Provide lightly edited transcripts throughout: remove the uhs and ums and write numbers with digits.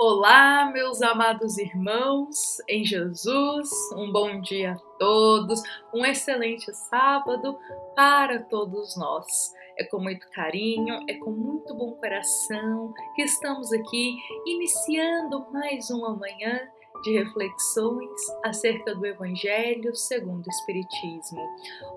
Olá, meus amados irmãos em Jesus, um bom dia a todos, um excelente sábado para todos nós. É com muito carinho, é com muito bom coração que estamos aqui iniciando mais uma manhã de reflexões acerca do Evangelho segundo o Espiritismo.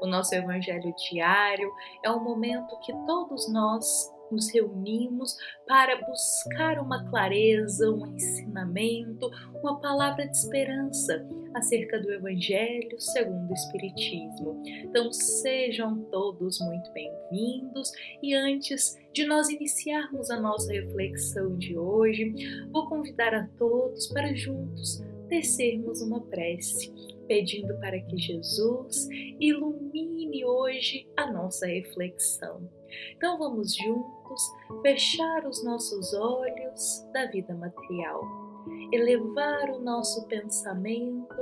O nosso Evangelho diário é um momento que todos nós nos reunimos para buscar uma clareza, um ensinamento, uma palavra de esperança acerca do Evangelho segundo o Espiritismo. Então sejam todos muito bem-vindos e antes de nós iniciarmos a nossa reflexão de hoje, vou convidar a todos para juntos tecermos uma prece, pedindo para que Jesus ilumine hoje a nossa reflexão. Então vamos juntos fechar os nossos olhos da vida material, elevar o nosso pensamento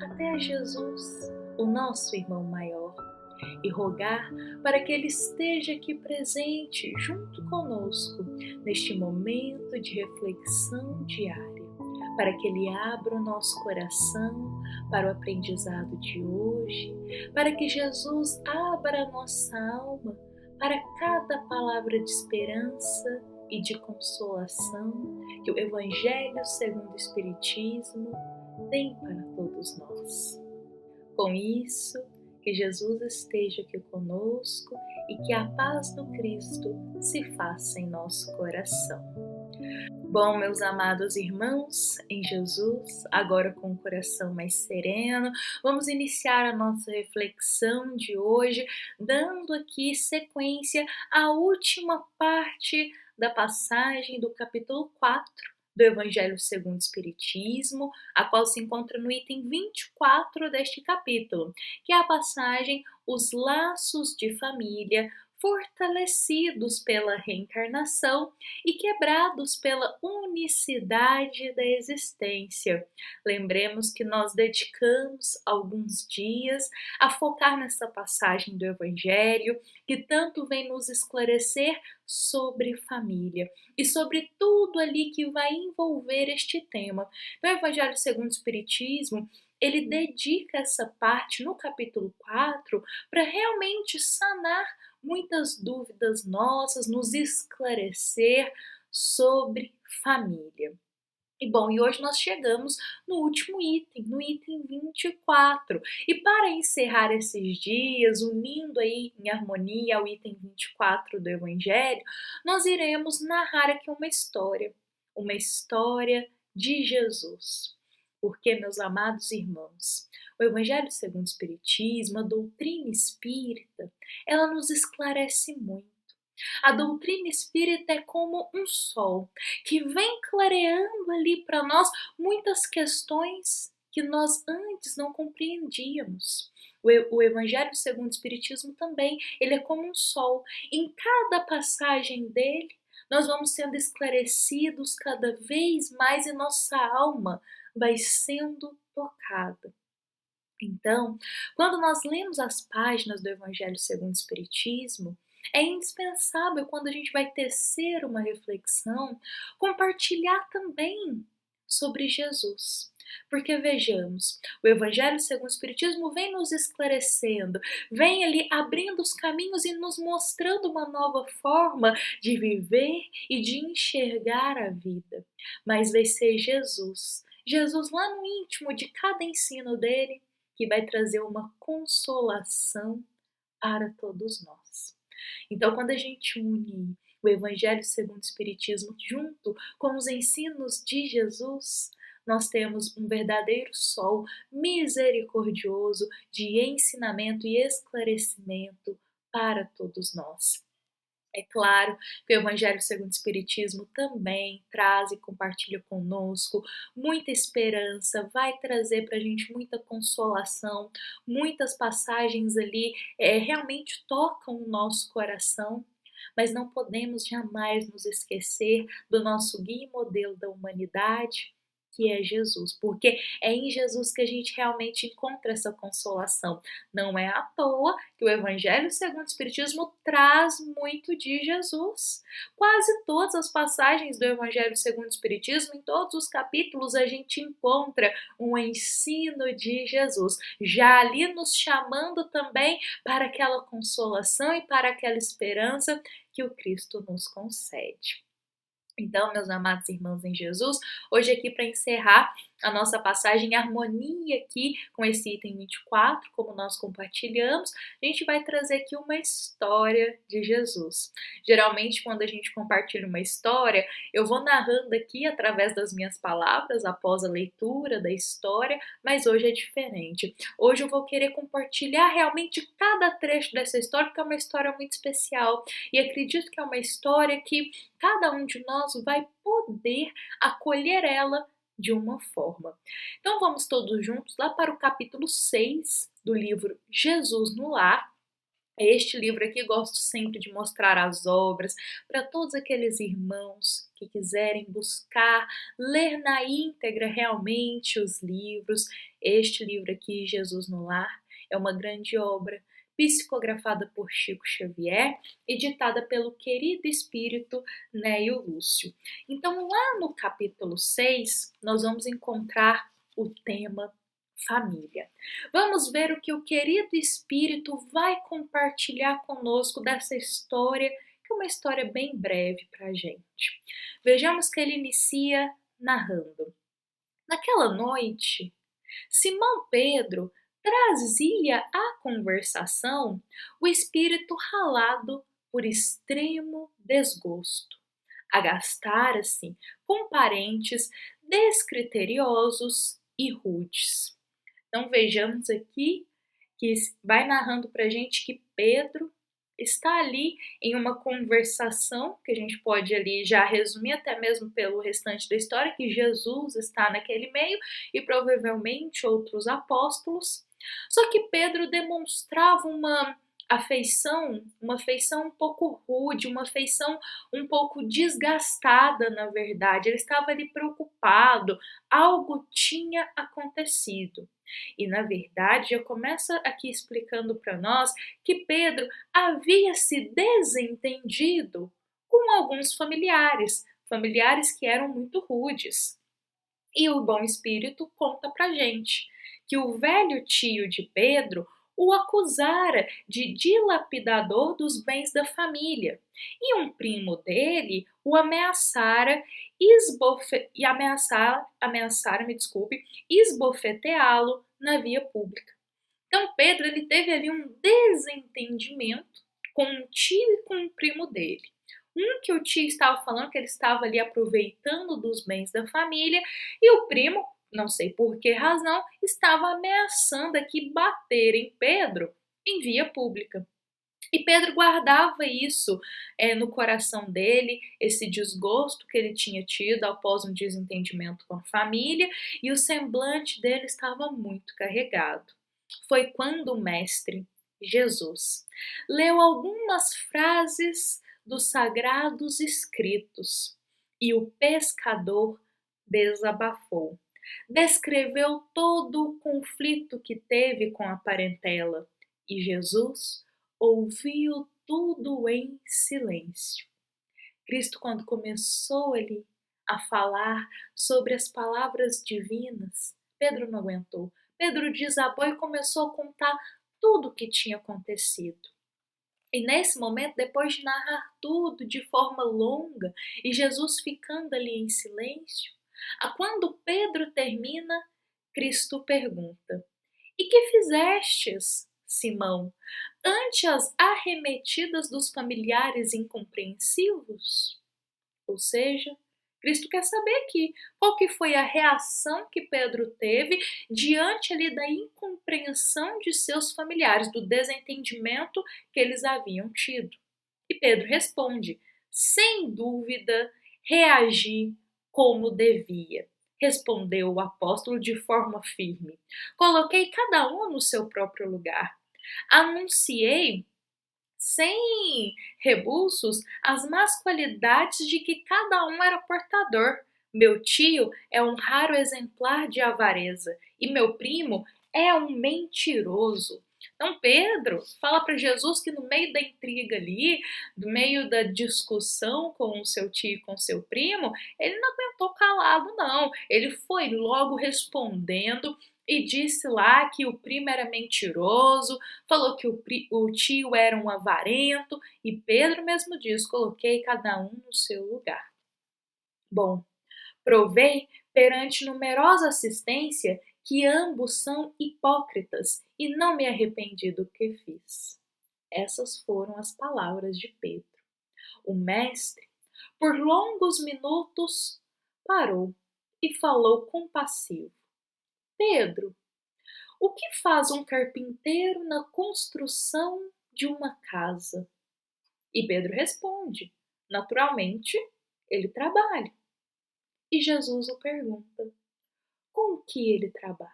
até Jesus, o nosso irmão maior, e rogar para que Ele esteja aqui presente junto conosco neste momento de reflexão diária, para que Ele abra o nosso coração para o aprendizado de hoje, para que Jesus abra a nossa alma para cada palavra de esperança e de consolação que o Evangelho segundo o Espiritismo tem para todos nós. Com isso, que Jesus esteja aqui conosco e que a paz do Cristo se faça em nosso coração. Bom, meus amados irmãos em Jesus, agora com o coração mais sereno, vamos iniciar a nossa reflexão de hoje, dando aqui sequência à última parte da passagem do capítulo 4 do Evangelho segundo o Espiritismo, a qual se encontra no item 24 deste capítulo, que é a passagem Os Laços de Família, fortalecidos pela reencarnação e quebrados pela unicidade da existência. Lembremos que nós dedicamos alguns dias a focar nessa passagem do Evangelho, que tanto vem nos esclarecer sobre família e sobre tudo ali que vai envolver este tema. No Evangelho segundo o Espiritismo, ele dedica essa parte no capítulo 4 para realmente sanar muitas dúvidas nossas, nos esclarecer sobre família. E bom, e hoje nós chegamos no último item, no item 24. E para encerrar esses dias, unindo aí em harmonia ao item 24 do Evangelho, nós iremos narrar aqui uma história de Jesus. Porque, meus amados irmãos, o Evangelho segundo o Espiritismo, a doutrina espírita, ela nos esclarece muito. A doutrina espírita é como um sol que vem clareando ali para nós muitas questões que nós antes não compreendíamos. O Evangelho segundo o Espiritismo também, ele é como um sol. Em cada passagem dele, nós vamos sendo esclarecidos cada vez mais e nossa alma vai sendo tocada. Então, quando nós lemos as páginas do Evangelho segundo o Espiritismo, é indispensável, quando a gente vai tecer uma reflexão, compartilhar também sobre Jesus. Porque vejamos, o Evangelho segundo o Espiritismo vem nos esclarecendo, vem ali abrindo os caminhos e nos mostrando uma nova forma de viver e de enxergar a vida. Mas vai ser Jesus lá no íntimo de cada ensino dele, que vai trazer uma consolação para todos nós. Então, quando a gente une o Evangelho segundo o Espiritismo junto com os ensinos de Jesus, nós temos um verdadeiro sol misericordioso de ensinamento e esclarecimento para todos nós. É claro que o Evangelho segundo o Espiritismo também traz e compartilha conosco muita esperança, vai trazer para a gente muita consolação, muitas passagens ali realmente tocam o nosso coração, mas não podemos jamais nos esquecer do nosso guia e modelo da humanidade, que é Jesus, porque é em Jesus que a gente realmente encontra essa consolação. Não é à toa que o Evangelho segundo o Espiritismo traz muito de Jesus. Quase todas as passagens do Evangelho segundo o Espiritismo, em todos os capítulos, a gente encontra um ensino de Jesus, já ali nos chamando também para aquela consolação e para aquela esperança que o Cristo nos concede. Então, meus amados irmãos em Jesus, hoje aqui para encerrar a nossa passagem em harmonia aqui com esse item 24, como nós compartilhamos, a gente vai trazer aqui uma história de Jesus. Geralmente, quando a gente compartilha uma história, eu vou narrando aqui através das minhas palavras, após a leitura da história, mas hoje é diferente. Hoje eu vou querer compartilhar realmente cada trecho dessa história, porque é uma história muito especial. E acredito que é uma história que cada um de nós vai poder acolher ela de uma forma. Então vamos todos juntos lá para o capítulo 6 do livro Jesus no Lar. Este livro aqui gosto sempre de mostrar as obras para todos aqueles irmãos que quiserem buscar, ler na íntegra realmente os livros. Este livro aqui, Jesus no Lar, é uma grande obra, psicografada por Chico Xavier e ditada pelo querido espírito Neio Lúcio. Então, lá no capítulo 6, nós vamos encontrar o tema família. Vamos ver o que o querido espírito vai compartilhar conosco dessa história, que é uma história bem breve para a gente. Vejamos que ele inicia narrando. Naquela noite, Simão Pedro trazia à conversação o espírito ralado por extremo desgosto. Agastara-se com parentes descriteriosos e rudes. Então vejamos aqui que vai narrando para a gente que Pedro está ali em uma conversação, que a gente pode ali já resumir até mesmo pelo restante da história, que Jesus está naquele meio e provavelmente outros apóstolos. Só que Pedro demonstrava uma feição um pouco rude, uma feição um pouco desgastada, na verdade. Ele estava ali preocupado, algo tinha acontecido. E na verdade, já começa aqui explicando para nós que Pedro havia se desentendido com alguns familiares que eram muito rudes. E o bom espírito conta pra gente que o velho tio de Pedro o acusara de dilapidador dos bens da família, e um primo dele o ameaçara esbofeteá-lo na via pública. Então Pedro ele teve ali um desentendimento com um tio e com um primo dele. Que o tio estava falando que ele estava ali aproveitando dos bens da família, e o primo, não sei por que razão, estava ameaçando aqui bater em Pedro em via pública. E Pedro guardava isso no coração dele, esse desgosto que ele tinha tido após um desentendimento com a família, e o semblante dele estava muito carregado. Foi quando o mestre, Jesus, leu algumas frases dos sagrados escritos e o pescador desabafou. Descreveu todo o conflito que teve com a parentela e Jesus ouviu tudo em silêncio. Cristo, quando começou ali a falar sobre as palavras divinas, Pedro não aguentou. Pedro desabou e começou a contar tudo o que tinha acontecido. E nesse momento, depois de narrar tudo de forma longa e Jesus ficando ali em silêncio, quando Pedro termina, Cristo pergunta: E que fizestes, Simão, ante as arremetidas dos familiares incompreensivos? Ou seja, Cristo quer saber aqui qual que foi a reação que Pedro teve diante ali da incompreensão de seus familiares, do desentendimento que eles haviam tido. E Pedro responde: sem dúvida, reagi como devia. Respondeu o apóstolo de forma firme. Coloquei cada um no seu próprio lugar. Anunciei sem rebuços as más qualidades de que cada um era portador, Meu tio é um raro exemplar de avareza e meu primo é um mentiroso. Então Pedro fala para Jesus que no meio da intriga ali, no meio da discussão com o seu tio e com o seu primo, ele não aguentou calado não. Ele foi logo respondendo e disse lá que o primo era mentiroso, falou que o tio era um avarento e Pedro mesmo diz: coloquei cada um no seu lugar. Bom, provei perante numerosa assistência que ambos são hipócritas e não me arrependi do que fiz. Essas foram as palavras de Pedro. O mestre, por longos minutos, parou e falou compassivo: Pedro, o que faz um carpinteiro na construção de uma casa? E Pedro responde: naturalmente, ele trabalha. E Jesus o pergunta: com que ele trabalha?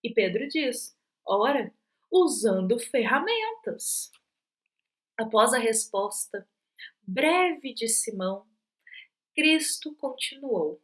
E Pedro diz: ora, usando ferramentas. Após a resposta breve de Simão, Cristo continuou.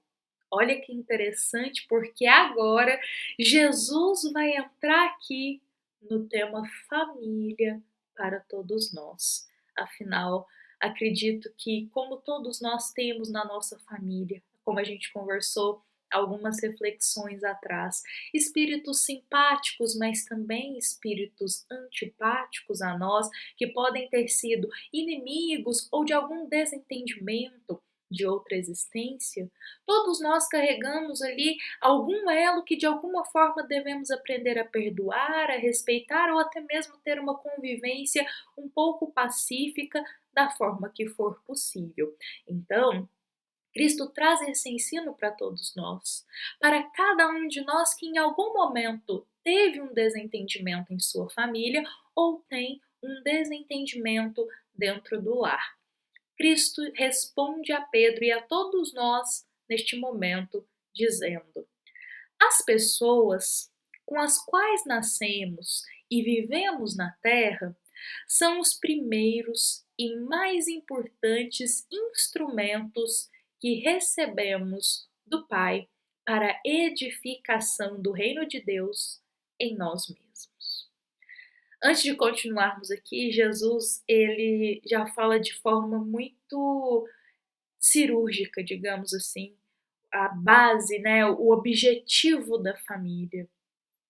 Olha que interessante, porque agora Jesus vai entrar aqui no tema família para todos nós. Afinal, acredito que, como todos nós temos na nossa família, como a gente conversou algumas reflexões atrás, espíritos simpáticos, mas também espíritos antipáticos a nós, que podem ter sido inimigos ou de algum desentendimento de outra existência, todos nós carregamos ali algum elo que de alguma forma devemos aprender a perdoar, a respeitar ou até mesmo ter uma convivência um pouco pacífica da forma que for possível. Então, Cristo traz esse ensino para todos nós, para cada um de nós que em algum momento teve um desentendimento em sua família ou tem um desentendimento dentro do lar. Cristo responde a Pedro e a todos nós neste momento, dizendo: as pessoas com as quais nascemos e vivemos na terra são os primeiros e mais importantes instrumentos que recebemos do Pai para a edificação do reino de Deus em nós mesmos. Antes de continuarmos aqui, Jesus ele já fala de forma muito cirúrgica, digamos assim, a base, né, o objetivo da família.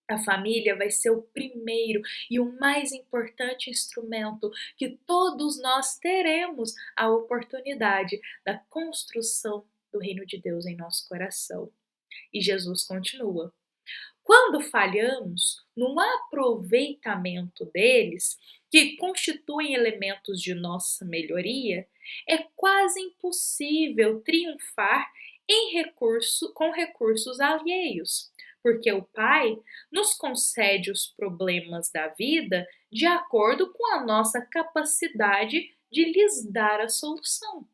A família vai ser o primeiro e o mais importante instrumento que todos nós teremos a oportunidade da construção do reino de Deus em nosso coração. E Jesus continua: quando falhamos no aproveitamento deles, que constituem elementos de nossa melhoria, é quase impossível triunfar com recursos alheios, porque o Pai nos concede os problemas da vida de acordo com a nossa capacidade de lhes dar a solução.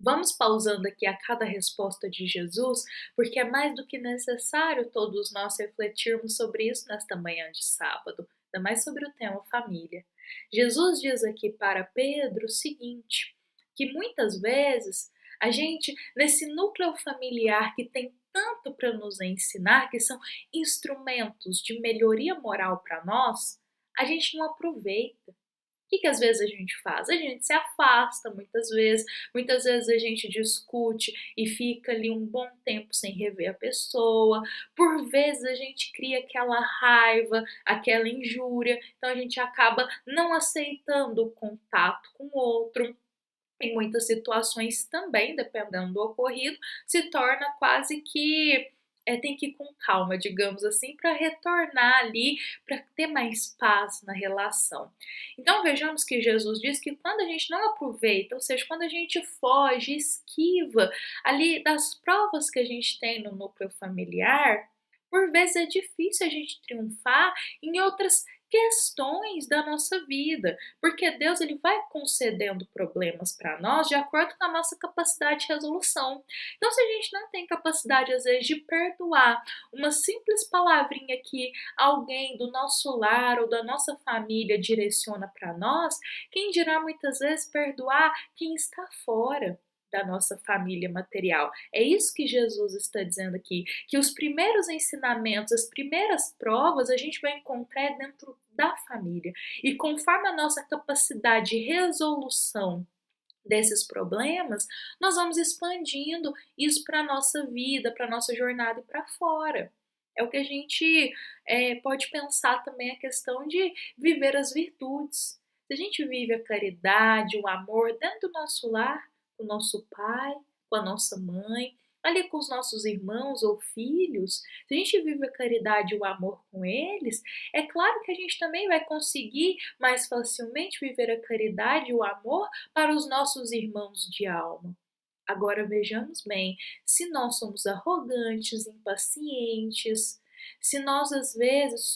Vamos pausando aqui a cada resposta de Jesus, porque é mais do que necessário todos nós refletirmos sobre isso nesta manhã de sábado, ainda mais sobre o tema família. Jesus diz aqui para Pedro o seguinte, que muitas vezes a gente, nesse núcleo familiar que tem tanto para nos ensinar, que são instrumentos de melhoria moral para nós, a gente não aproveita. O que às vezes a gente faz? A gente se afasta muitas vezes a gente discute e fica ali um bom tempo sem rever a pessoa, por vezes a gente cria aquela raiva, aquela injúria, então a gente acaba não aceitando o contato com o outro. Em muitas situações também, dependendo do ocorrido, se torna quase que tem que ir com calma, digamos assim, para retornar ali, para ter mais paz na relação. Então vejamos que Jesus diz que quando a gente não aproveita, ou seja, quando a gente foge, esquiva ali das provas que a gente tem no núcleo familiar, por vezes é difícil a gente triunfar em outras questões da nossa vida, porque Deus ele vai concedendo problemas para nós de acordo com a nossa capacidade de resolução. Então, se a gente não tem capacidade às vezes de perdoar uma simples palavrinha que alguém do nosso lar ou da nossa família direciona para nós, quem dirá muitas vezes perdoar quem está fora? da nossa família material. É isso que Jesus está dizendo aqui, que os primeiros ensinamentos, as primeiras provas a gente vai encontrar dentro da família. E conforme a nossa capacidade de resolução desses problemas, nós vamos expandindo isso para a nossa vida, para a nossa jornada e para fora. É o que a gente pode pensar também a questão de viver as virtudes. Se a gente vive a caridade, o amor dentro do nosso lar, com o nosso pai, com a nossa mãe, ali com os nossos irmãos ou filhos, se a gente vive a caridade e o amor com eles, é claro que a gente também vai conseguir mais facilmente viver a caridade e o amor para os nossos irmãos de alma. Agora vejamos bem, se nós somos arrogantes, impacientes, se nós às vezes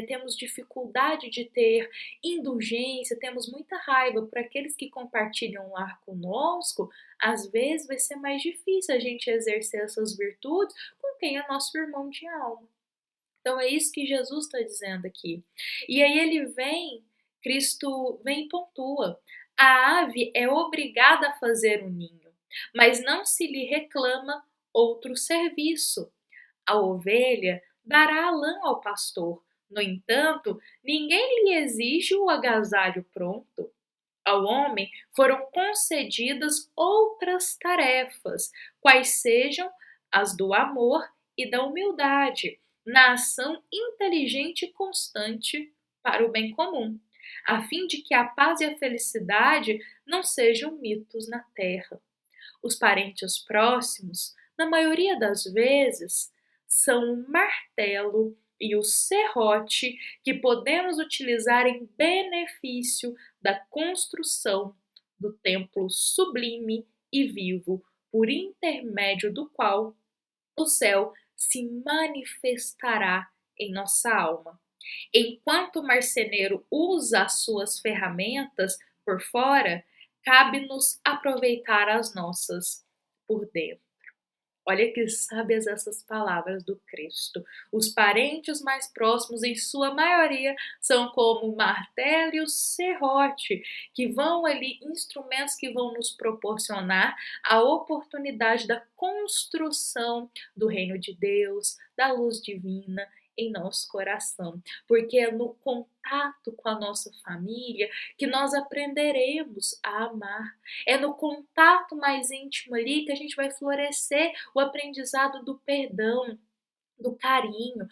temos dificuldade de ter indulgência, temos muita raiva por aqueles que compartilham o lar conosco, às vezes vai ser mais difícil a gente exercer essas virtudes com quem é nosso irmão de alma. Então é isso que Jesus está dizendo aqui. E aí Cristo vem e pontua. A ave é obrigada a fazer um ninho, mas não se lhe reclama outro serviço. A ovelha dará a lã ao pastor. No entanto, ninguém lhe exige o agasalho pronto. Ao homem foram concedidas outras tarefas, quais sejam as do amor e da humildade, na ação inteligente e constante para o bem comum, a fim de que a paz e a felicidade não sejam mitos na terra. Os parentes próximos, na maioria das vezes, são o martelo e o serrote que podemos utilizar em benefício da construção do templo sublime e vivo, por intermédio do qual o céu se manifestará em nossa alma. Enquanto o marceneiro usa as suas ferramentas por fora, cabe-nos aproveitar as nossas por dentro. Olha que sábias essas palavras do Cristo. Os parentes mais próximos, em sua maioria, são como o martelo e o serrote, que vão ali, instrumentos que vão nos proporcionar a oportunidade da construção do reino de Deus, da luz divina em nosso coração, porque é no contato com a nossa família que nós aprenderemos a amar. É no contato mais íntimo ali que a gente vai florescer o aprendizado do perdão, do carinho,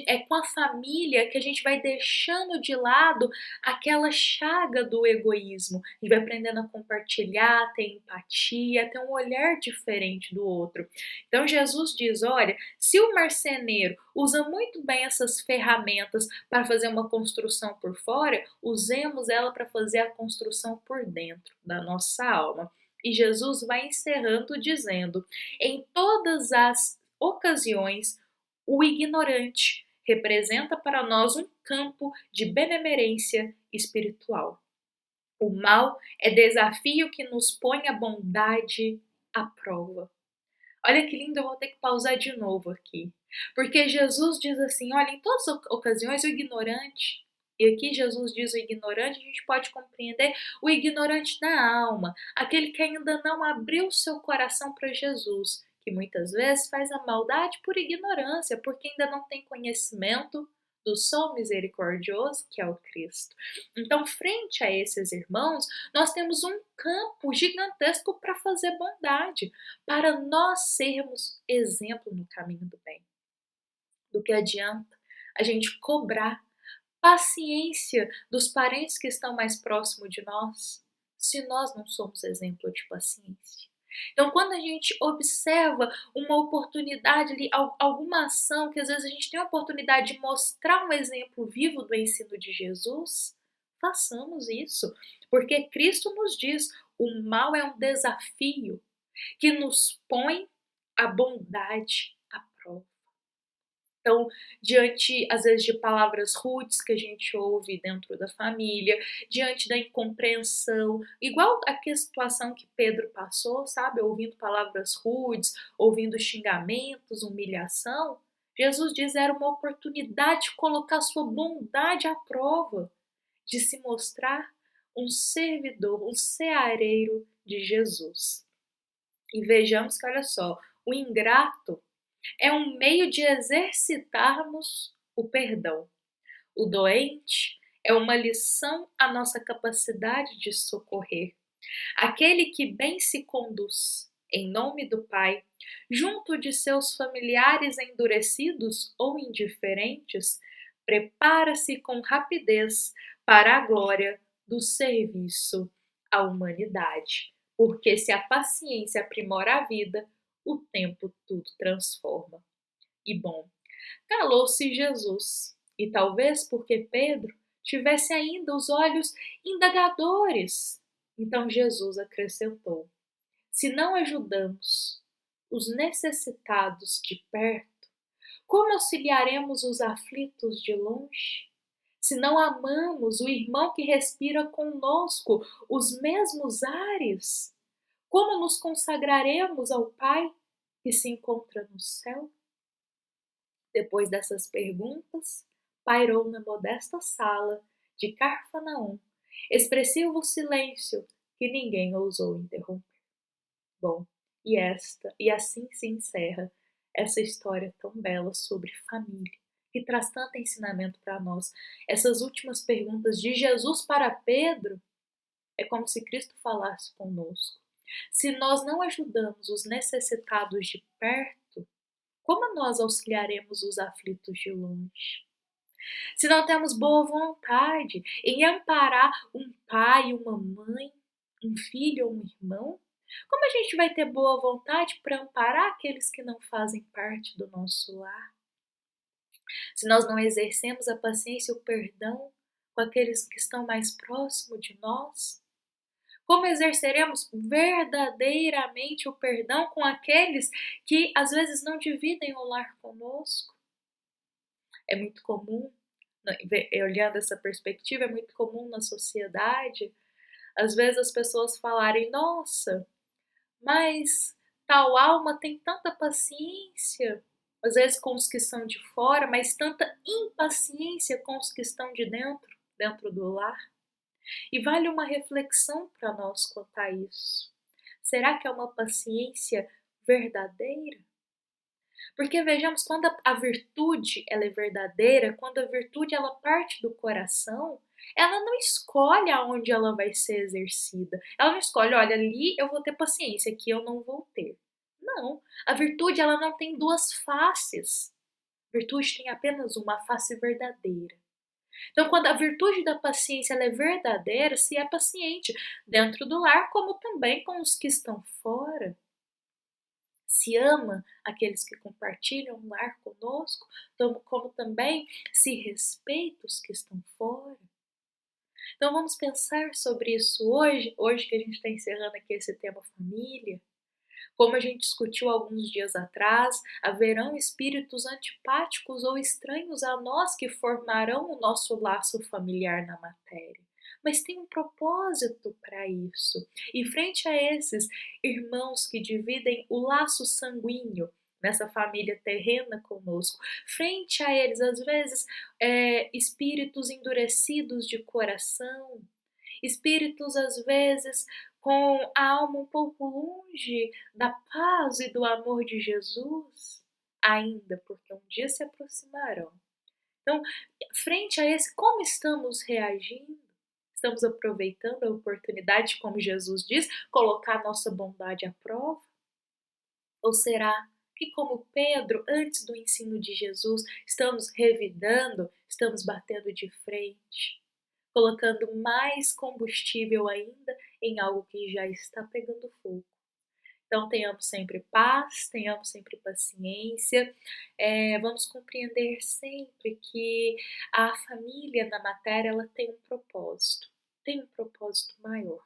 é com a família que a gente vai deixando de lado aquela chaga do egoísmo. A gente vai aprendendo a compartilhar, ter empatia, ter um olhar diferente do outro. Então Jesus diz, olha, se o marceneiro usa muito bem essas ferramentas para fazer uma construção por fora, usemos ela para fazer a construção por dentro da nossa alma. E Jesus vai encerrando dizendo, em todas as ocasiões, o ignorante representa para nós um campo de benemerência espiritual. O mal é desafio que nos põe a bondade à prova. Olha que lindo, eu vou ter que pausar de novo aqui. Porque Jesus diz assim, olha, em todas as ocasiões o ignorante, e aqui Jesus diz o ignorante, a gente pode compreender o ignorante da alma, aquele que ainda não abriu seu coração para Jesus, que muitas vezes faz a maldade por ignorância, porque ainda não tem conhecimento do Sol misericordioso, que é o Cristo. Então, frente a esses irmãos, nós temos um campo gigantesco para fazer bondade, para nós sermos exemplo no caminho do bem. Do que adianta a gente cobrar paciência dos parentes que estão mais próximos de nós, se nós não somos exemplo de paciência? Então, quando a gente observa uma oportunidade ali, alguma ação que às vezes a gente tem a oportunidade de mostrar um exemplo vivo do ensino de Jesus, façamos isso, porque Cristo nos diz, o mal é um desafio que nos põe a bondade à prova. Então, diante, às vezes, de palavras rudes que a gente ouve dentro da família, diante da incompreensão, igual a situação que Pedro passou, sabe? Ouvindo palavras rudes, ouvindo xingamentos, humilhação, Jesus diz era uma oportunidade de colocar sua bondade à prova, de se mostrar um servidor, um ceareiro de Jesus. E vejamos que, olha só, o ingrato é um meio de exercitarmos o perdão. O doente é uma lição à nossa capacidade de socorrer. Aquele que bem se conduz em nome do Pai, junto de seus familiares endurecidos ou indiferentes, prepara-se com rapidez para a glória do serviço à humanidade. Porque se a paciência aprimora a vida, o tempo tudo transforma. E bom, calou-se Jesus, e talvez porque Pedro tivesse ainda os olhos indagadores. Então Jesus acrescentou: se não ajudamos os necessitados de perto, como auxiliaremos os aflitos de longe? Se não amamos o irmão que respira conosco os mesmos ares, como nos consagraremos ao Pai que se encontra no céu? Depois dessas perguntas, pairou na modesta sala de Carfanaum expressivo silêncio que ninguém ousou interromper. Bom, e assim se encerra essa história tão bela sobre família, que traz tanto ensinamento para nós. Essas últimas perguntas de Jesus para Pedro é como se Cristo falasse conosco. Se nós não ajudamos os necessitados de perto, como nós auxiliaremos os aflitos de longe? Se não temos boa vontade em amparar um pai, uma mãe, um filho ou um irmão, como a gente vai ter boa vontade para amparar aqueles que não fazem parte do nosso lar? Se nós não exercemos a paciência e o perdão com aqueles que estão mais próximos de nós, como exerceremos verdadeiramente o perdão com aqueles que às vezes não dividem o lar conosco? É muito comum, olhando essa perspectiva, é muito comum na sociedade, às vezes as pessoas falarem: nossa, mas tal alma tem tanta paciência, às vezes com os que são de fora, mas tanta impaciência com os que estão de dentro do lar. E vale uma reflexão para nós quanto a isso. Será que é uma paciência verdadeira? Porque vejamos, quando a virtude ela é verdadeira, quando a virtude ela parte do coração, ela não escolhe aonde ela vai ser exercida. Ela não escolhe, olha, ali eu vou ter paciência, aqui eu não vou ter. Não, a virtude ela não tem duas faces. A virtude tem apenas uma face verdadeira. Então, quando a virtude da paciência ela é verdadeira, se é paciente dentro do lar, como também com os que estão fora. Se ama aqueles que compartilham o lar conosco, como também se respeita os que estão fora. Então vamos pensar sobre isso hoje que a gente está encerrando aqui esse tema família. Como a gente discutiu alguns dias atrás, haverão espíritos antipáticos ou estranhos a nós que formarão o nosso laço familiar na matéria. Mas tem um propósito para isso. E frente a esses irmãos que dividem o laço sanguíneo nessa família terrena conosco, frente a eles, às vezes, espíritos endurecidos de coração, espíritos, às vezes, com a alma um pouco longe da paz e do amor de Jesus, ainda, porque um dia se aproximarão. Então, frente a esse, como estamos reagindo? Estamos aproveitando a oportunidade, como Jesus diz, colocar nossa bondade à prova? Ou será que, como Pedro, antes do ensino de Jesus, estamos revidando, estamos batendo de frente, colocando mais combustível ainda em algo que já está pegando fogo? Então, tenhamos sempre paz, tenhamos sempre paciência, vamos compreender sempre que a família na matéria ela tem um propósito maior.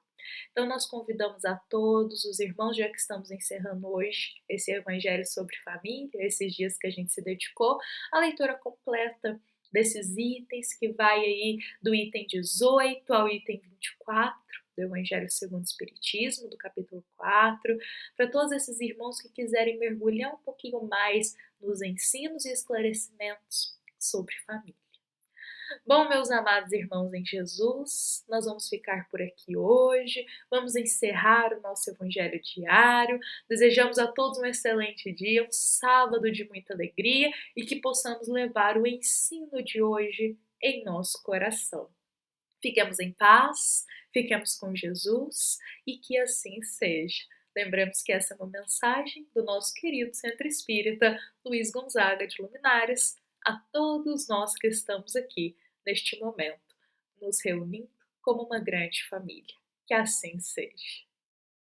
Então, nós convidamos a todos os irmãos, já que estamos encerrando hoje esse Evangelho sobre família, esses dias que a gente se dedicou, a leitura completa desses itens, que vai aí do item 18 ao item 24 do Evangelho segundo o Espiritismo, do capítulo 4, para todos esses irmãos que quiserem mergulhar um pouquinho mais nos ensinos e esclarecimentos sobre família. Bom, meus amados irmãos em Jesus, nós vamos ficar por aqui hoje, vamos encerrar o nosso Evangelho diário. Desejamos a todos um excelente dia, um sábado de muita alegria e que possamos levar o ensino de hoje em nosso coração. Fiquemos em paz, fiquemos com Jesus e que assim seja. Lembremos que essa é uma mensagem do nosso querido Centro Espírita Luiz Gonzaga de Luminares a todos nós que estamos aqui neste momento, nos reunindo como uma grande família. Que assim seja.